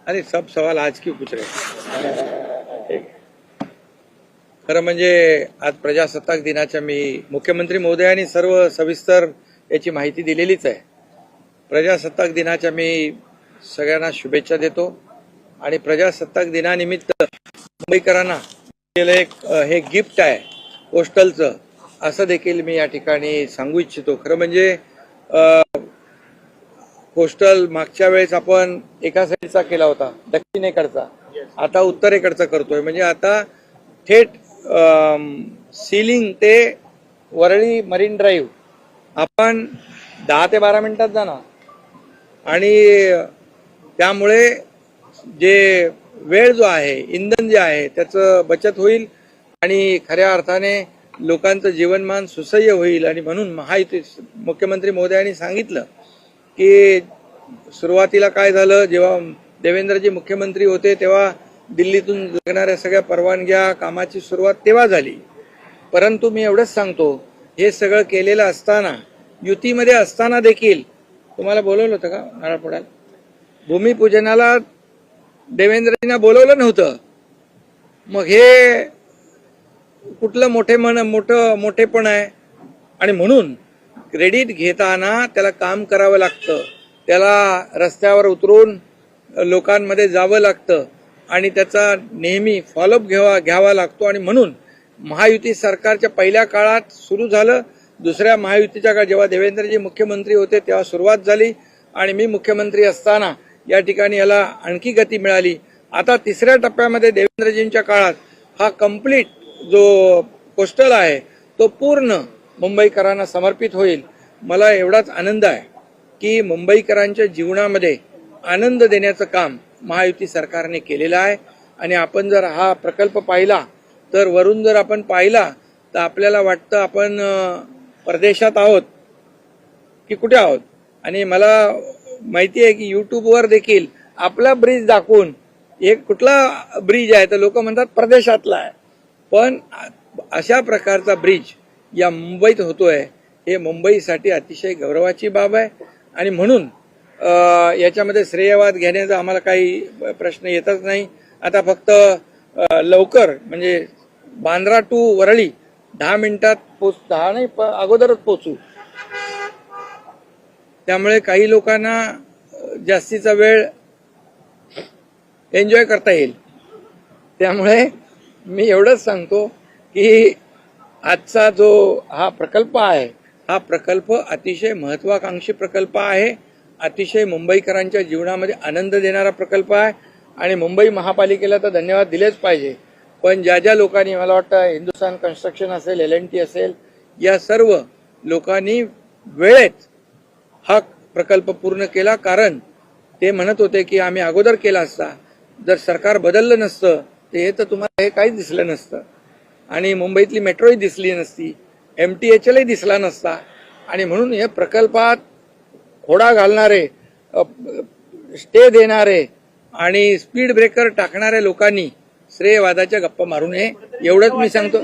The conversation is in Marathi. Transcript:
अरे सब सवाल आज क्यों पूछ रहे? खरं म्हणजे आज प्रजासत्ताक दिनाच्या मी मुख्यमंत्री महोदयांनी सर्व सविस्तर याची माहिती दिलेलीच आहे. प्रजासत्ताक दिनाच्या मी सगळ्यांना शुभेच्छा देतो आणि प्रजासत्ताक दिनानिमित्त मुंबईकरांना एक हे गिफ्ट आहे पोस्टलचं, असं देखील मी या ठिकाणी सांगू इच्छितो. खरं म्हणजे पोस्टल मागच्या वेळेस आपण एका साईडचा केला होता, दक्षिणेकडचा, आता उत्तरेकडचा करतोय. म्हणजे आता थेट सीलिंग ते वरळी मरीन ड्राईव्ह आपण 10 ते 12 मिनिटात जाणार आणि त्यामुळे जे वेळ जो आहे, इंधन जे आहे त्याचं बचत होईल आणि खऱ्या अर्थाने लोकांचं जीवनमान सुसह्य होईल. आणि म्हणून महायुती मुख्यमंत्री महोदयांनी सांगितलं की सुरुवातीला काय झालं, जेव्हा देवेंद्रजी मुख्यमंत्री होते तेव्हा दिल्लीतून लागणाऱ्या सगळ्या परवानग्या कामाची सुरुवात तेव्हा झाली. परंतु मी एवढंच सांगतो, हे सगळं केलेलं असताना युतीमध्ये असताना देखील तुम्हाला बोलवलं होतं का नारळपोडाला? भूमिपूजनाला देवेंद्रजींना बोलवलं नव्हतं. मग हे कुठलं मोठेपण आहे? आणि म्हणून क्रेडिट घेताना त्याला काम करावं लागतं, त्याला रस्त्यावर उतरून लोकांमध्ये जावं लागतं आणि त्याचा नेहमी फॉलोअप घ्यावा लागतो. आणि म्हणून महायुती सरकारच्या पहिल्या काळात सुरू झालं, दुसऱ्या महायुतीच्या काळात जेव्हा देवेंद्रजी मुख्यमंत्री होते तेव्हा सुरुवात झाली आणि मी मुख्यमंत्री असताना या ठिकाणी याला आणखी गती मिळाली. आता तिसऱ्या टप्प्यामध्ये देवेंद्रजींच्या काळात हा कंप्लीट जो पोस्टल आहे तो पूर्ण मुंबईकरांना समर्पित होईल. मला एवढाच आनंद आहे की मुंबईकरांच्या जीवनामध्ये आनंद देण्याचं काम महायुती सरकारने केलेलं आहे. आणि आपण जर हा प्रकल्प पाहिला तर वरून जर आपण पाहिला तर आपल्याला वाटतं आपण परदेशात आहोत की कुठे आहोत. आणि मला माहिती आहे की यूट्यूबवर देखील आपला ब्रिज दाखवून एक कुठला ब्रिज आहे तर लोक म्हणतात परदेशातला आहे, पण अशा प्रकारचा ब्रिज या मुंबईत होतोय हे मुंबईसाठी अतिशय गौरवाची बाब आहे. आणि म्हणून याच्यामध्ये श्रेयवाद घेण्याचा आम्हाला काही प्रश्न येतच नाही. आता फक्त लवकर म्हणजे बांद्रा टू वरळी 10 मिनिटात 10 नाही अगोदरच पोहोचू. त्यामुळे काही लोकांना जास्तीचा वेळ एन्जॉय करता येईल. त्यामुळे मी एवढंच सांगतो की आजचा जो हा प्रकल्प आहे, हा प्रकल्प अतिशय महत्वाकांक्षी प्रकल्प आहे, अतिशय मुंबईकरांच्या जीवनामध्ये आनंद देणारा प्रकल्प आहे. आणि मुंबई महापालिकेला तर धन्यवाद दिलेच पाहिजे, पण ज्या लोकांनी, मला वाटतं हिंदुस्थान कन्स्ट्रक्शन असेल, L&T असेल, या सर्व लोकांनी वेळेत हा प्रकल्प पूर्ण केला. कारण ते म्हणत होते की आम्ही अगोदर केला असता, जर सरकार बदललं नसतं तर हे तर तुम्हाला हे काहीच दिसलं नसतं आणि मुंबईतली मेट्रोही दिसली नसती, MTHLही दिसला नसता. आणि म्हणून हे प्रकल्पात खोडा घालणारे, स्टे देणारे आणि स्पीड ब्रेकर टाकणाऱ्या लोकांनी श्रेयवादाच्या गप्पा मारू नये, एवढंच मी सांगतो.